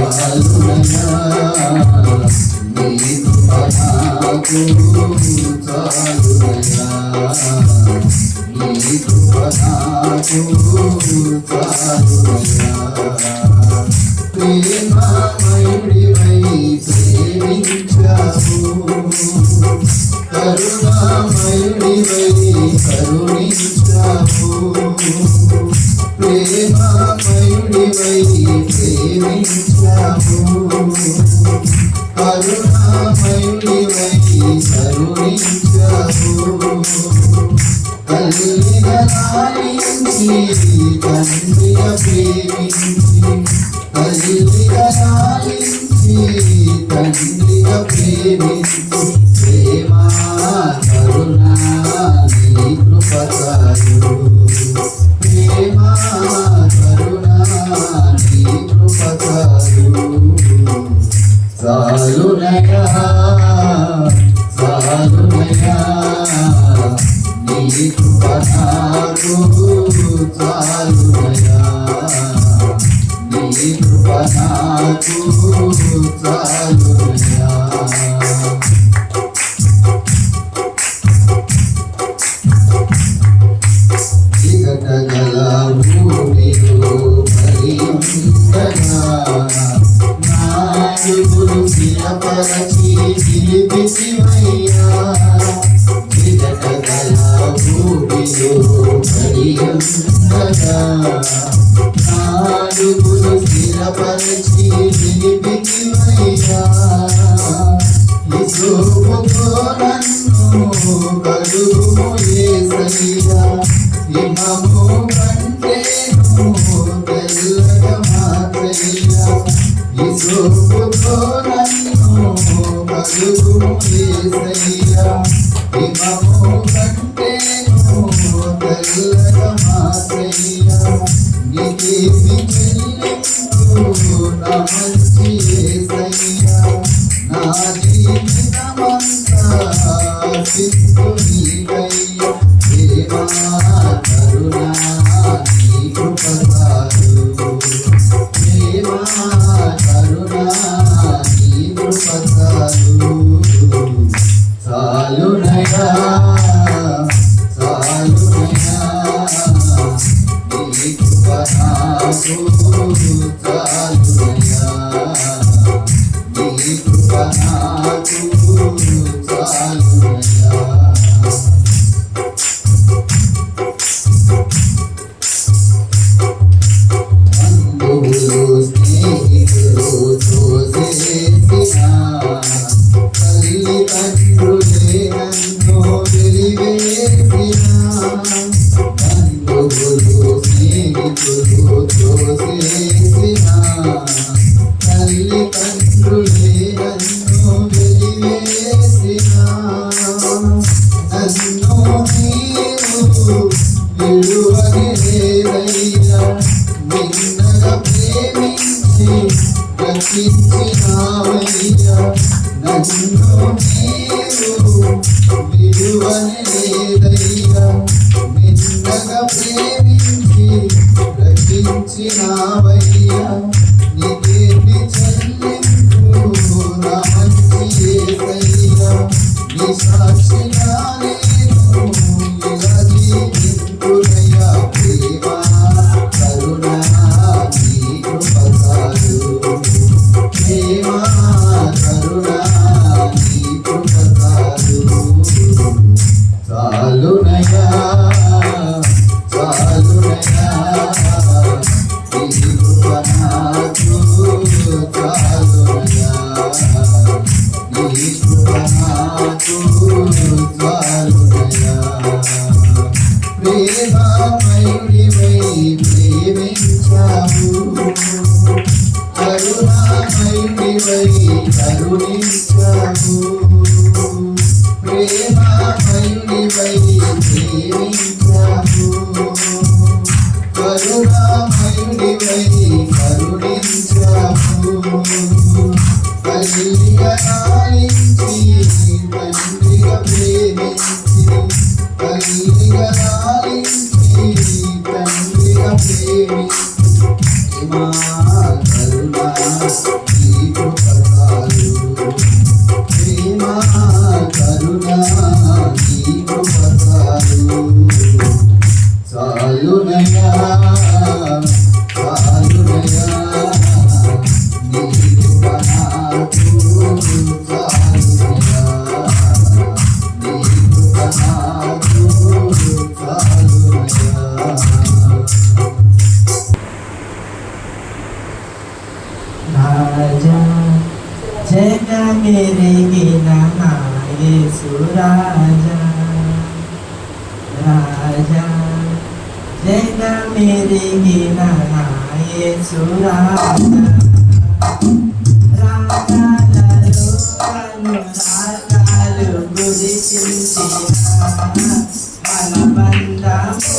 చాలునయా నీ కృప నాకు చాలునయా నీ కృప నాకు చాలునయా ప్రేమమయుడివై ప్రేమించావు కరుణామయుడివై కరుణించావు ప్రేమమయుడివై ప్రేమించావు కరుణామయుడివై కరుణించావు తల్లిగా లాలించి తండ్రిగా ప్రేమించి తల్లిగా లాలించి తండ్రిగా ప్రేమించి ప్రేమ కరుణ నీ కృప చాలు ప్రేమ కరుణ నీ కృప చాలు చాలునయా చాలునయా నీ కృప నాకు చాలునయా నీ కృప నాకు చాలునయా గల భూమిలో పరియుండగా నాయుడు శిలపరచి నిలిపిసివయ్యా గల భూమిలో పరియుండగా నాయుడు శిలపరచి నిలిపిసివయ్యా యేసుతో నన్ను కడుగు యేసయ్యా హిమము కంటేను తెల్లగా మార్చయ్యా యేసుతో నన్ను కడుగు యేసయ్యా హిమము కంటేను తెల్లగా మార్చయ్యా నీకేమి చెల్లింపు నా మంచి యేసయ్యా నా జీవితమంతా చిత్తు నీవయ్యా ప్రేమ కరుణ నీ కృప చాలు ప్రేమ కరుణ నీ కృప చాలు చాలునయా చాలునయా నీ కృప నాకు చాలునయా నీ కృప నాకు చాలునయా తల్లిదండ్రులే నన్ను వెలివేసిన బంధువులు స్నేహితులు తోసేసిన తల్లిదండ్రులే నన్ను వెలివేసిన నన్ను నీవు విలువని లేదయ్యా నిన్నగా ప్రేమించి రక్షించినావయ్యా నన్ను నీవు విలువని లేదయ్యా నిన్నగా ప్రేమించి రక్షించినావయ్యా నీకేమి చెల్లింపు నా మంచి యేసయ్యా నీ సాక్షిగా నేను ఇలా జీవింతునయ్యా ప్రేమ కరుణ నీ కృప చాలు ప్రేమ కరుణ నీ కృప చాలు చాలునయా చాలునయా నీ కృప నాకు చాలునయా నీ కృప నాకు చాలునయా ప్రేమమయుడివై ప్రేమించావు కరుణామయుడివై కరుణించావు ప్రేమమయుడివై ప్రేమించావు కరుణామయుడివై కరుణించావు తల్లిగా లాలించి తండ్రిగా ప్రేమించి తల్లిగా లాలించి తండ్రిగా ప్రేమించి राजा जग मेरे गिनाए राजा राजा जग मेरे गिनाए राजा రాగాలు అనురాగాలు గురించిన మన బంధము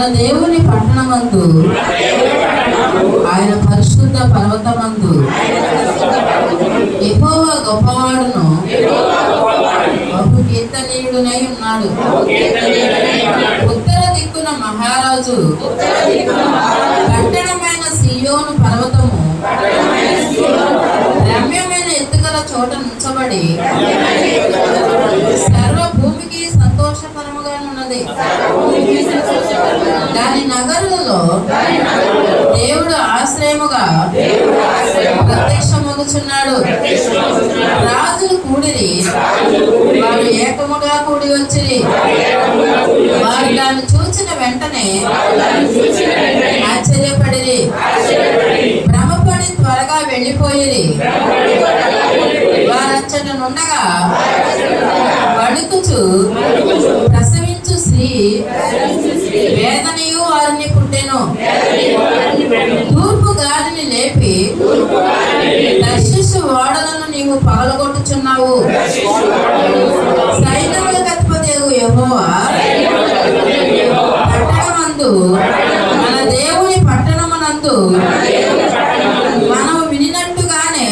మన దేవుని పట్టణమందు ఆయన పరిశుద్ధ పర్వతమందు యెహోవా గొప్పవాడును బహు కీర్తనీయుడునై ఉన్నాడు. ఉత్తర దిక్కున మహారాజు పట్టణమైన సీయోను పర్వతము రమ్యమైన ఎత్తుగల చోట నుంచబడి సర్వ భూమికి సంతోషకరముగా ఉన్నది. దాని నగరులలో దేవుడు ఆశ్రయముగా ప్రత్యక్షమగుచున్నాడు. రాజులు కూడిరి, వారు ఏకముగా కూడి వచ్చిరి. వారు దాన్ని చూచిన వెంటనే ఆశ్చర్యపడిరి, భ్రమపడి త్వరగా వెళ్ళిపోయిరి. వారచ్చట నుండగా వణుకుచు ప్రసవించు స్త్రీ వేదనయు వారిని పుట్టెను. తూర్పు గాలిని లేపి దర్శిస్తు ఓడలను నీవు పగలగొట్టుచున్నావు. సైన్యములకు అధిపతియగు యెహోవా పట్టణమందు మన దేవుని పట్టణమునందు మనము వినినట్టుగానే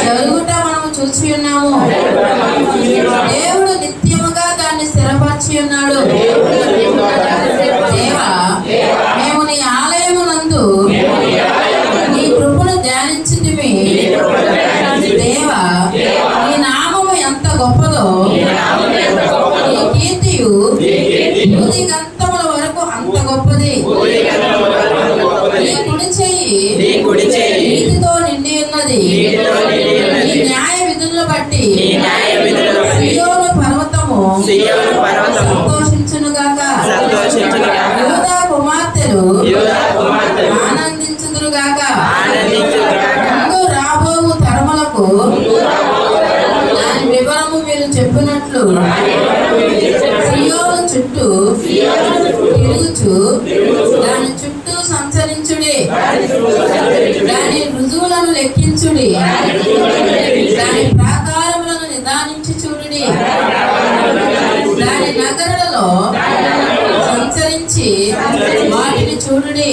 జరుగుట మనము చూసి ఉన్నాము. దేవుడు నిత్యముగా దాన్ని స్థిరపరిచి ఉన్నాడు. దేవా, మేము నీ ఆలయమునందు నీ కృపను ధ్యానించితిమి. దేవా, నీ నామము ఎంత గొప్పదో, నీ కీర్తియు భూమి గంతముల వరకు అంత గొప్పది. నీ కుడి చెయ్యి నీతితో నిండి ఉన్నది. నీ న్యాయ విధులను బట్టి సీయోను పర్వతము సంతోషించునుగాక. యూదా కుమార్తెలు ఆనందించుదురుగాక. ముందు రాబోవు తరములకు దాని వివరము మీరు చెప్పినట్లు సీయోను చుట్టూ తిరుగుచు దాని చుట్టూ సంచరించుడి. దాని రుజువులను లెక్కించుడి. దాని ప్రాకారములను నిదానించి చూడుడి. దాని నగరులలో సంచరించి వాటిని చూడుడి.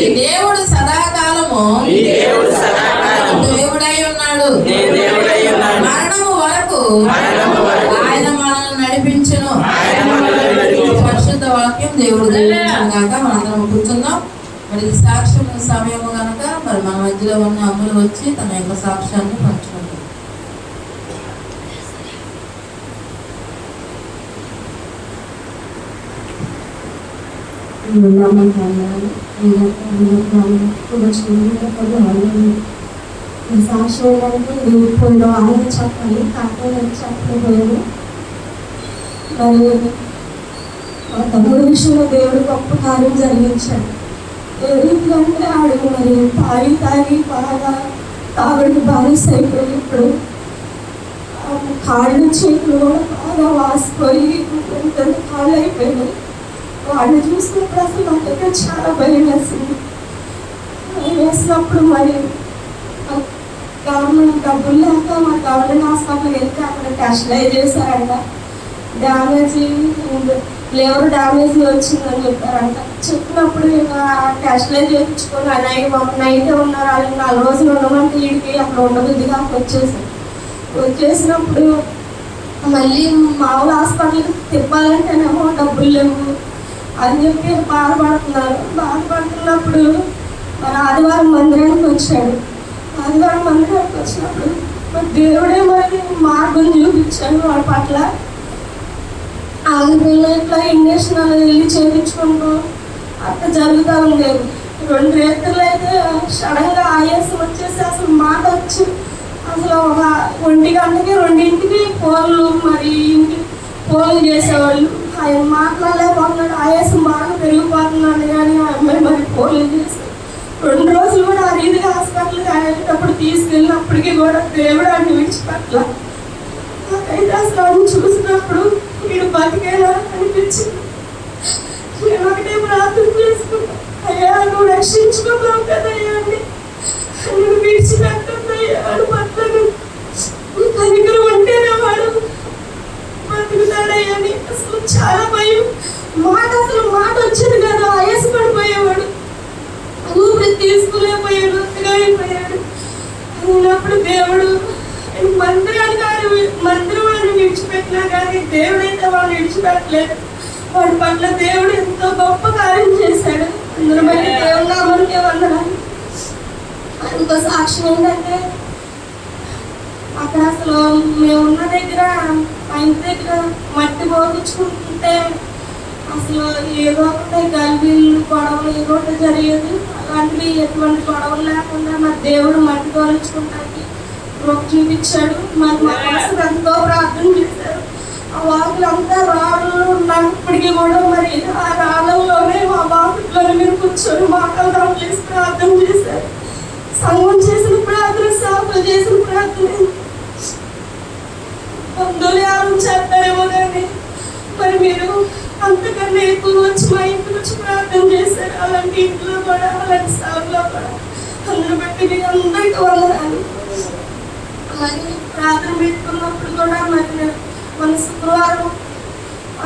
ఈ దేవుడు సదాకాలము దేవుడై ఉన్నాడు. మరణము వరకు ఆయన మనల్ని నడిపించును. పరిశుద్ధ వాక్యం దేవుడు దీవించును గాక. మనందరం కూర్చుందాం. మరి ఇది సాక్ష్యం సమయము గనక మరి మన మధ్యలో ఉన్న అమ్ములు వచ్చి తన యొక్క సాక్ష్యాన్ని పంచుకుంటారు. సాక్ష్యం ఏంటంటే ఇప్పుడు ఆయన చెప్పాలి, కాకపోతే చెప్పలేకపోయాను. మరి మా తమ్ముడు విషయంలో దేవుడు గొప్ప కార్యం జరిగించాడు. ఏ రీతిలో అంటే ఆడు మరి తాగి బాగా తాగుడికి బానిస అయిపోయి ఇప్పుడు కాళ్ళు చేతులు కూడా బాగా వాసిపోయి ఎంత కాళ్ళు అయిపోయినాయి. వాడిని చూసినప్పుడు అసలు నాకైతే చాలా భయం వేసింది. వేసినప్పుడు మరి గవర్నమెంట్ డబ్బులు లేక మా గవర్నమెంట్ హాస్పిటల్కి వెళ్తే అక్కడ టెస్ట్లు అయి చేశారంట. డ్యామేజ్ లివర్ డ్యామేజ్ వచ్చిందని చెప్పారంట. చెప్పినప్పుడు టెస్ట్లు చేయించుకొని నైటే ఉన్నారు. వాళ్ళు 4 రోజులు ఉండమంటే వీడికి అక్కడ ఉండబుద్దిగా వచ్చేసినప్పుడు మళ్ళీ మామూలు హాస్పిటల్కి తిప్పాలంటేనేమో డబ్బులు లేవు అని చెప్పి బాధపడుతున్నప్పుడు మరి ఆదివారం మందిరానికి వచ్చాడు. ఆదివారం మందిరానికి వచ్చినప్పుడు మరి దేవుడే మరి మార్గం చూపించాడు వాడి పట్ల. ఆగిపోయిన ఇట్లా ఇంజక్షన్ వెళ్ళి చేయించుకుంటూ అట్లా జరుగుతూ ఉండేది. 2 రేతులు అయితే సడన్గా ఆయాసం వచ్చేసి అసలు మాట వచ్చి అసలు ఒక 1 గంటకి 2ంటికి ఫోన్లు మరి ఫోన్లు చేసేవాళ్ళు. ఆయన మాట్లాడలేకపోతున్నాడు, ఆయాసం బాగా పెరిగిపోతున్నాడు. కానీ ఆ అమ్మాయి మరి ఫోన్లు చేసి 2 రోజులు కూడా ఆ రీతిగా హాస్పిటల్కి అయ్యేటప్పుడు తీసుకెళ్ళినప్పటికీ కూడా దేవుడు అన్ని విడిచిపెట్ల. నాకైతే అసలు అన్ని చూసినప్పుడు వీడు బతికేలా అనిపించింది. నేను ఒకటే ప్రార్థన చేసుకున్నా, అయ్యా నువ్వు రక్షించుకున్నావు కదయ్యా అని, నువ్వు విడిచిపెట్టద్దయ్యా అని పట్లను కనికరం ఉంటేనే వాడు బతుకుతాడయ్యా అని. అసలు చాలా భయం మాట వచ్చేది కాదు, ఆయాసపడిపోయేవాడు, ఊపిరి తీసుకులేకపోయాడు, అంతగా అయిపోయాడు. అయినప్పుడు దేవుడు మందిరాన్ని విడిచిపెట్టినా కానీ దేవుడైతే వాడిని విడిచిపెట్టలేదు. వాడి పట్ల దేవుడు ఎంతో గొప్ప కార్యం చేశాడు. అందులో బట్టి దేవుడు నామనికే వందనాలు. ఇంకో సాక్ష్యం ఏంటంటే, అక్కడ అసలు మేము ఉన్న దగ్గర మా ఇంటి దగ్గర మట్టి పోగించుకుంటుంటే అసలు ఏదో ఒకటి గల్బీళ్ళు గొడవలు ఏదో ఒకటి జరిగేది. అలాంటివి ఎటువంటి గొడవలు లేకుండా మా దేవుడు మట్టి తోలించుకుంటానికి గృహ చూపించాడు. మరి మా కోసం ఎంతో ప్రార్థన చేశారు. ఆ వాకులంతా రాళ్ళు ఉన్నప్పటికీ కూడా మరి ఆ రాళ్ళలోనే మా వాకుల్లోనే మీరు కూర్చొని మాటలు చేసి ప్రార్థన చేశారు. సంఘం చేసిన ప్రార్థన, సాకులు చేసిన ప్రార్థన బంధువులు ఎవరు చేస్తారేమో కానీ మరి మీరు అంతకన్నా ఎక్కువ వచ్చి మా ఇంటికి వచ్చి ప్రార్థన చేశారు. అలాంటి ఇంట్లో కూడా, అలాంటి సాగులో కూడా అందరూ బట్టి మీరు అందరికీ వందనాలు. మరి ప్రార్థన పెట్టుకున్నప్పుడు కూడా మరి మన శుక్రవారం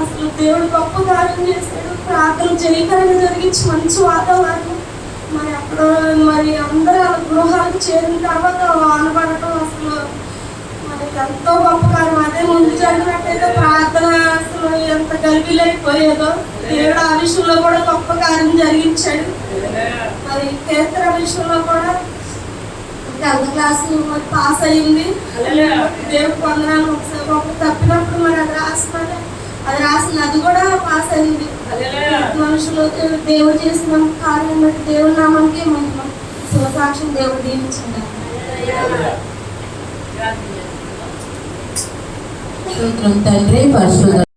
అసలు దేవుడు గొప్ప కార్యం చేశాడు. ప్రార్థన జయకరంగా జరిగించి మంచి వాతావరణం. మరి అక్కడ మరి అందరూ గృహాలకు చేరిన తర్వాత వాన పడటం అసలు మనకి ఎంతో గొప్ప కార్యం. అదే ముందు జరిగినట్టయితే ప్రార్థన అసలు ఎంత గర్భిలైపోయేదో. దేవుడు ఆ విషయంలో కూడా గొప్ప కార్యం జరిగించాడు. మరి కీర్తన విషయంలో కూడా 10th క్లాస్ పాస్ అయింది. దేవుడు వందనాలు. ఒకసారి తప్పినప్పుడు మరి అది రాసింది అది కూడా పాస్ అయింది. మనుషులు దేవుడు చేసిన కార్యం బట్టి దేవుడి నామానికి మహిమ. శివసాక్ష్యం దేవుడు దీవించండి. తండ్రి పరిశుద్ధ